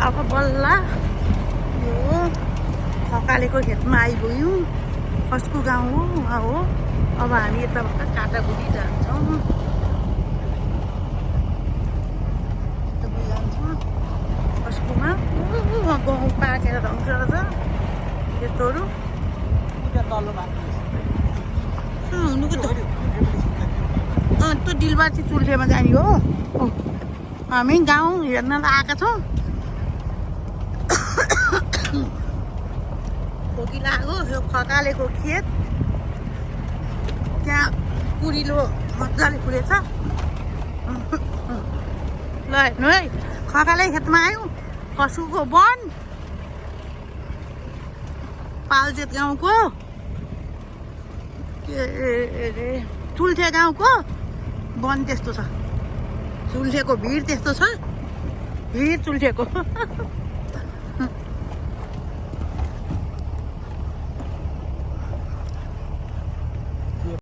अब बल्ल यो खकालेको खेतमा आइगयौँ। कसको गाउँ हो उहाँ हो। अब हामी यताबाट काटागुडी जान्छौँ। कसकोमा गहुँ पाकेर धन्छ रहेछ यस्तोहरू हुनुको त त्यो डिलबाटी चुल्ठेमा जाने हो। हामी गाउँ हेर्नलाई आएका छौँ। खोकी लाग्यो यो खकालेको खेत। त्यहाँ कुरिलो मजाले फुलेछ। ल हेर्नु है खकाले खेतमा आयौँ। कसुको वन पाल्जेत गाउँको चुल्ठे गाउँको वन त्यस्तो छ। चुल्ठेको भिड त्यस्तो छ। भिड चुल्ठेको